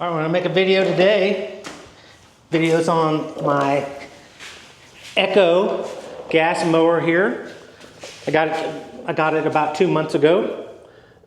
All right, I'm gonna make a video today. Video's on my Echo gas mower here. I got it about 2 months ago.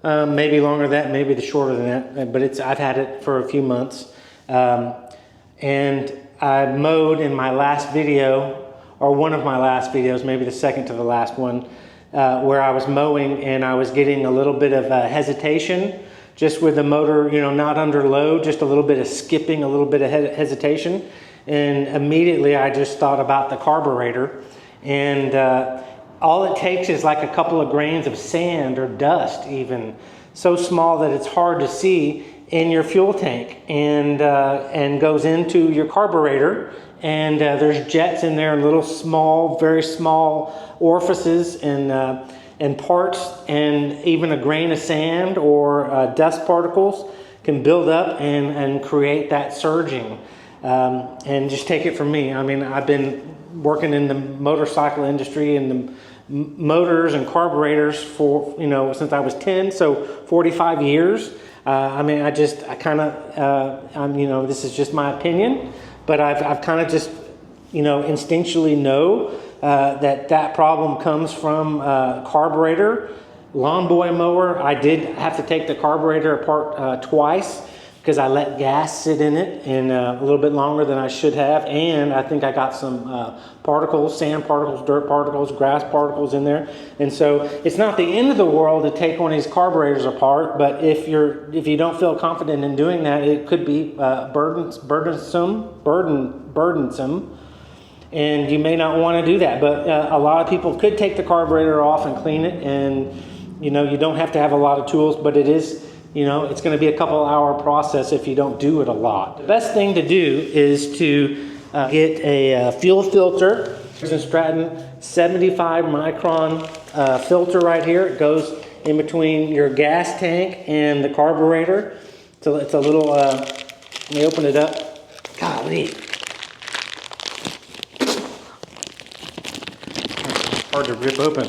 Maybe longer than that, maybe shorter than that, but I've had it for a few months. And I mowed in my last video, or one of my last videos, maybe the second to the last one, where I was mowing and I was getting a little bit of hesitation just with the motor, you know, not under load, just a little bit of skipping, a little bit of hesitation. And immediately I just thought about the carburetor. And all it takes is like a couple of grains of sand or dust, even so small that it's hard to see, in your fuel tank, and goes into your carburetor. And there's jets in there, little small, very small orifices and parts, and even a grain of sand or dust particles can build up and create that surging. And just take it from me. I mean, I've been working in the motorcycle industry and the motors and carburetors for, you know, since I was 10, so 45 years. I mean, I kind of, you know, this is just my opinion, but I've kind of just, you know, instinctually know that problem comes from carburetor. Lawn boy mower, I did have to take the carburetor apart twice because I let gas sit in it and a little bit longer than I should have, and I think I got some particles, sand particles, dirt particles, grass particles in there. And so it's not the end of the world to take one of these carburetors apart, but if you don't feel confident in doing that, it could be burdensome, and you may not want to do that. But a lot of people could take the carburetor off and clean it, and you know, you don't have to have a lot of tools, but it is, you know, it's going to be a couple-hour process if you don't do it a lot. The best thing to do is to get a fuel filter. There's a Stratton 75 micron filter right here. It goes in between your gas tank and the carburetor. So it's a little, let me open it up. Golly. Hard to rip open.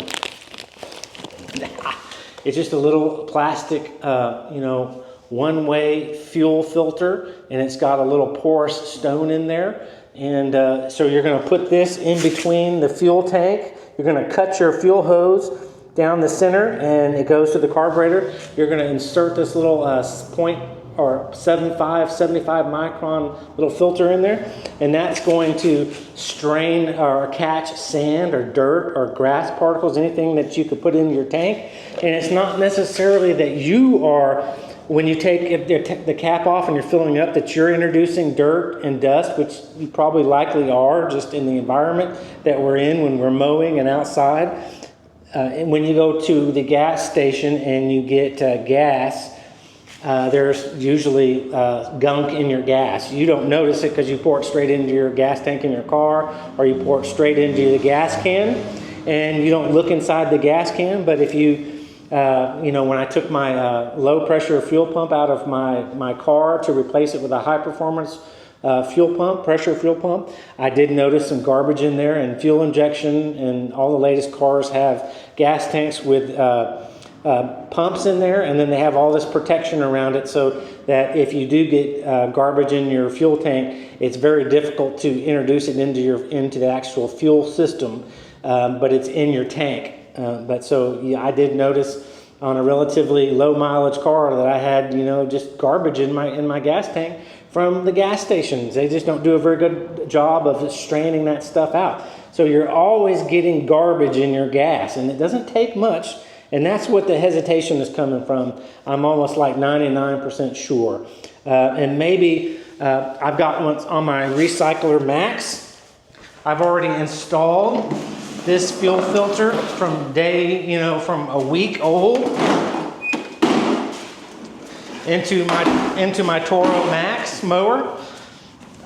It's just a little plastic, you know, one-way fuel filter, and it's got a little porous stone in there. And so you're going to put this in between the fuel tank. You're going to cut your fuel hose down the center, and it goes to the carburetor. You're going to insert this little 75 micron little filter in there, and that's going to strain or catch sand or dirt or grass particles, anything that you could put in your tank. And it's not necessarily that you are, when you take the cap off and you're filling up, that you're introducing dirt and dust, which you probably likely are just in the environment that we're in when we're mowing and outside. And when you go to the gas station and you get gas, there's usually gunk in your gas. You don't notice it because you pour it straight into your gas tank in your car, or you pour it straight into the gas can, and you don't look inside the gas can. But if you, you know, when I took my low pressure fuel pump out of my car to replace it with a high performance fuel pump, pressure fuel pump, I did notice some garbage in there and fuel injection, and all the latest cars have gas tanks with pumps in there, and then they have all this protection around it so that if you do get garbage in your fuel tank, it's very difficult to introduce it into the actual fuel system, but it's in your tank. But so yeah, I did notice on a relatively low mileage car that I had, you know, just garbage in my gas tank from the gas stations. They just don't do a very good job of straining that stuff out. So you're always getting garbage in your gas, and it doesn't take much. And that's what the hesitation is coming from. I'm almost like 99% sure. And maybe I've got one on my Recycler Max. I've already installed this fuel filter from from a week old into my Toro Max mower.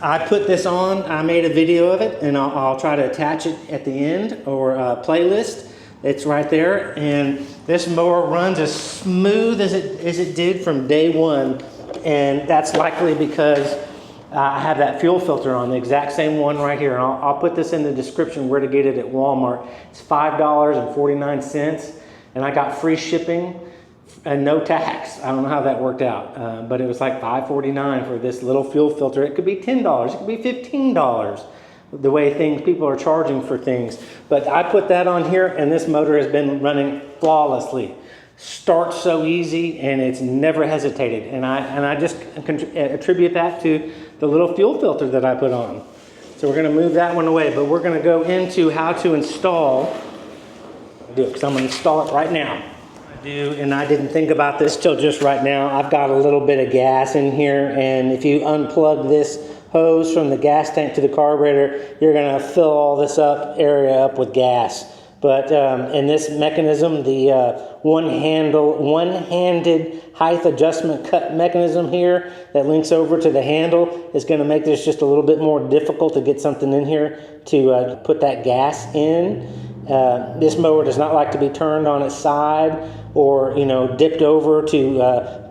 I put this on. I made a video of it, and I'll try to attach it at the end, or a playlist. It's right there, and this mower runs as smooth as it did from day one, and that's likely because I have that fuel filter on, the exact same one right here. And I'll put this in the description where to get it at Walmart. It's $5.49, and I got free shipping and no tax. I don't know how that worked out, but it was like $5.49 for this little fuel filter. It could be $10, it could be $15, the way people are charging for things. But I put that on here, and this motor has been running flawlessly. Starts so easy, and it's never hesitated. And I just attribute that to the little fuel filter that I put on. So we're going to move that one away, but we're going to go into how to install. I'll do it because I'm going to install it right now. And I didn't think about this till just right now. I've got a little bit of gas in here, and if you unplug this hose from the gas tank to the carburetor, you're going to fill all this area up with gas. But in this mechanism, the one-handed height adjustment cut mechanism here that links over to the handle is going to make this just a little bit more difficult to get something in here to put that gas in. This mower does not like to be turned on its side or dipped over to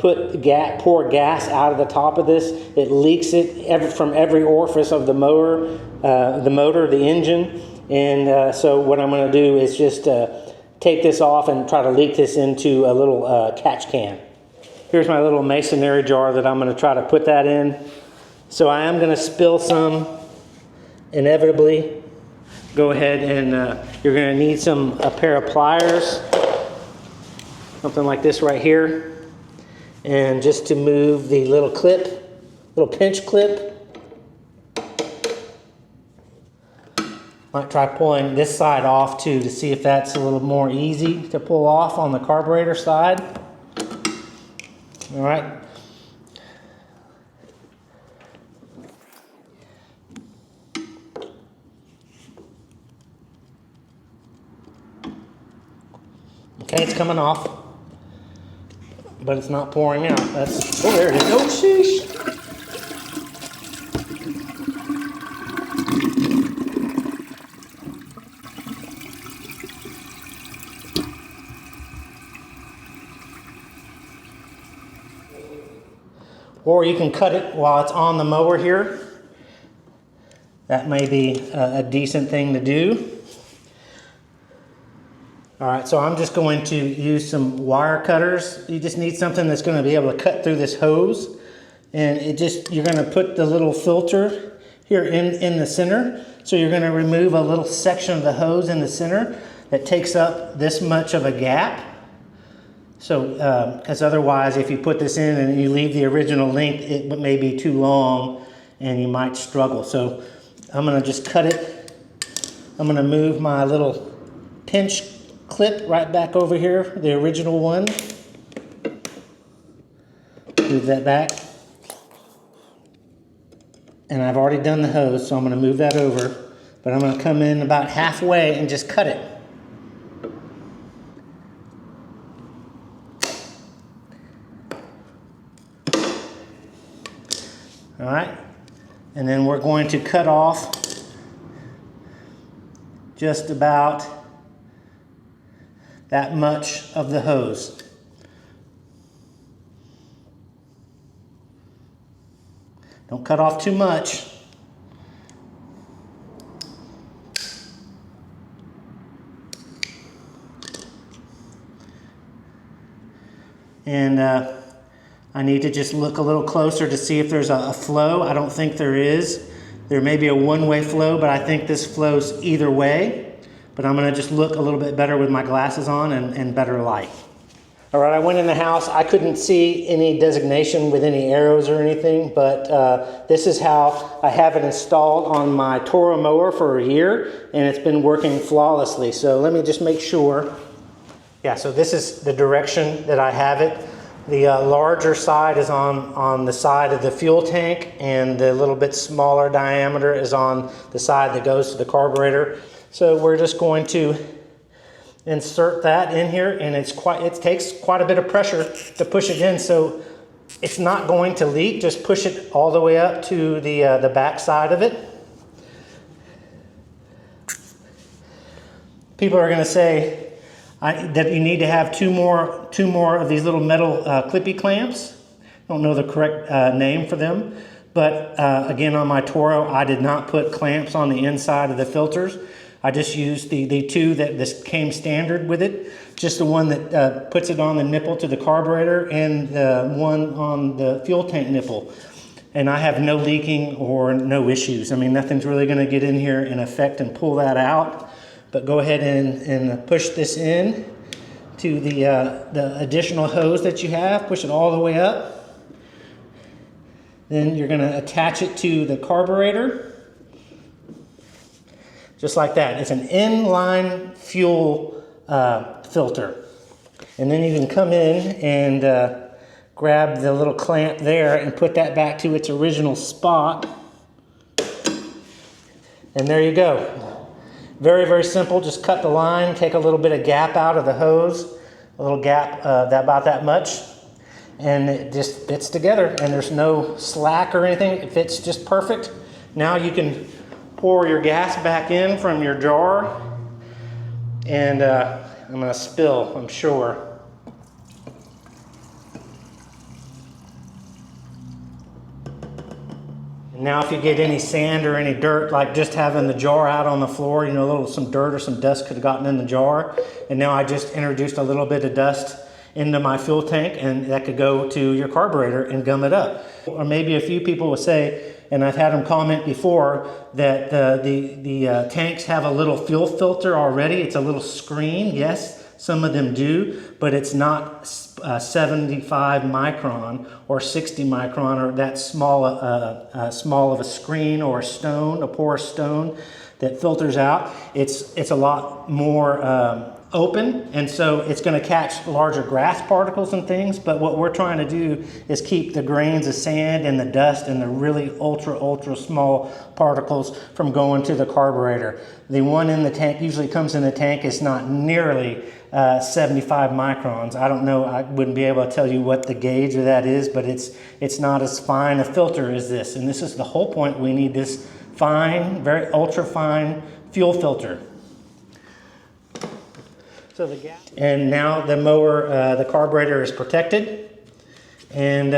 pour gas out of the top of this. It leaks it from every orifice of the mower, the engine. And so what I'm going to do is just take this off and try to leak this into a little catch can. Here's my little masonry jar that I'm going to try to put that in. So I am going to spill some, inevitably. Go ahead and you're going to need a pair of pliers, something like this right here. And just to move the little pinch clip. Might try pulling this side off too to see if that's a little more easy to pull off on the carburetor side. All right. Okay, it's coming off, but it's not pouring out. Oh, there it is. Oh, sheesh. Or you can cut it while it's on the mower here. That may be a decent thing to do. All right, so I'm just going to use some wire cutters. You just need something that's going to be able to cut through this hose. And you're going to put the little filter here in the center. So you're going to remove a little section of the hose in the center that takes up this much of a gap. So, because otherwise, if you put this in and you leave the original length, it may be too long and you might struggle. So I'm going to just cut it. I'm going to move my little pinch clip right back over here, the original one. Move that back. And I've already done the hose, so I'm going to move that over. But I'm going to come in about halfway and just cut it. All right, and then we're going to cut off just about that much of the hose. Don't cut off too much. And I need to just look a little closer to see if there's a flow. I don't think there is. There may be a one-way flow, but I think this flows either way. But I'm going to just look a little bit better with my glasses on and better light. All right, I went in the house. I couldn't see any designation with any arrows or anything, but this is how I have it installed on my Toro mower for a year, and it's been working flawlessly. So let me just make sure. Yeah, so this is the direction that I have it. The larger side is on the side of the fuel tank, and the little bit smaller diameter is on the side that goes to the carburetor. So we're just going to insert that in here, and it takes quite a bit of pressure to push it in, so it's not going to leak. Just push it all the way up to the back side of it. People are going to say that you need to have two more of these little metal clippy clamps. I don't know the correct name for them, but again, on my Toro, I did not put clamps on the inside of the filters. I just used the two that this came standard with it, just the one that puts it on the nipple to the carburetor and the one on the fuel tank nipple. And I have no leaking or no issues. I mean, nothing's really gonna get in here and affect and pull that out. But go ahead and push this in to the additional hose that you have. Push it all the way up. Then you're gonna attach it to the carburetor. Just like that. It's an inline fuel filter. And then you can come in and grab the little clamp there and put that back to its original spot. And there you go. Very, very simple. Just cut the line, take a little bit of gap out of the hose, a little gap about that much, and it just fits together. And there's no slack or anything. It fits just perfect. Now you can pour your gas back in from your jar, and I'm gonna spill, I'm sure. Now if you get any sand or any dirt, like just having the jar out on the floor, you know, some dirt or some dust could have gotten in the jar. And now I just introduced a little bit of dust into my fuel tank, and that could go to your carburetor and gum it up. Or maybe a few people will say, and I've had them comment before, that the tanks have a little fuel filter already. It's a little screen. Yes, some of them do, but it's not 75 micron or 60 micron or that small of a screen or a stone, a porous stone that filters out. It's a lot more open, and so it's going to catch larger grass particles and things. But what we're trying to do is keep the grains of sand and the dust and the really ultra small particles from going to the carburetor. The one in the tank usually comes in the tank is not nearly 75 microns. I don't know, I wouldn't be able to tell you what the gauge of that is, but it's not as fine a filter as this. And this is the whole point. We need this fine, very ultra fine fuel filter. So and now the mower, the carburetor is protected. And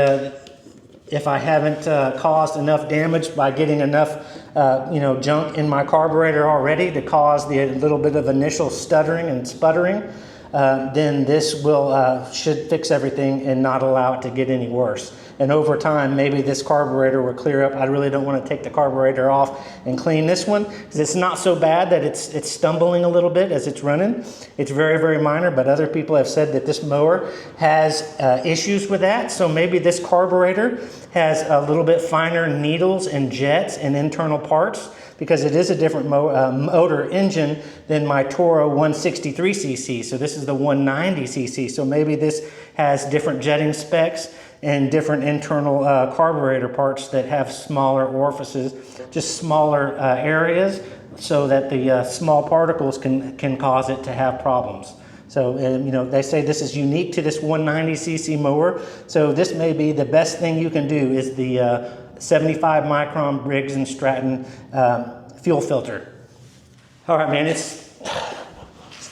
if I haven't caused enough damage by getting enough junk in my carburetor already to cause the little bit of initial stuttering and sputtering, then this will should fix everything and not allow it to get any worse. And over time, maybe this carburetor will clear up. I really don't want to take the carburetor off and clean this one, because it's not so bad that it's stumbling a little bit as it's running. It's very, very minor, but other people have said that this mower has issues with that. So maybe this carburetor has a little bit finer needles and jets and internal parts, because it is a different motor engine than my Toro 163cc. So this is the 190cc. So maybe this has different jetting specs and different internal carburetor parts that have smaller orifices, just smaller areas, so that the small particles can cause it to have problems. So, they say this is unique to this 190cc mower. So this may be the best thing you can do, is the 75 micron Briggs & Stratton fuel filter. All right, man, it's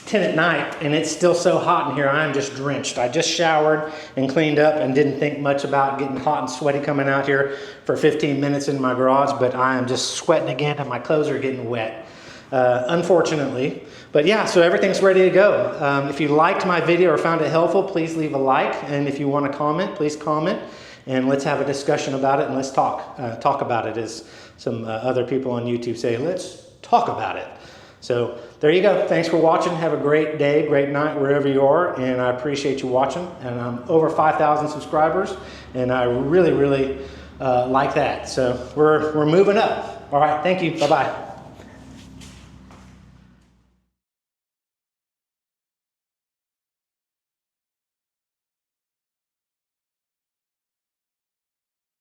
10 at night and it's still so hot in here. I'm just drenched. I just showered and cleaned up and didn't think much about getting hot and sweaty coming out here for 15 minutes in my garage, but I am just sweating again and my clothes are getting wet, unfortunately. But yeah, so everything's ready to go. If you liked my video or found it helpful, please leave a like. And if you want to comment, please comment. And let's have a discussion about it, and let's talk about it, as some other people on YouTube say, let's talk about it. So there you go. Thanks for watching. Have a great day, great night, wherever you are. And I appreciate you watching. And I'm over 5,000 subscribers, and I really, really like that. So we're moving up. All right. Thank you. Bye-bye.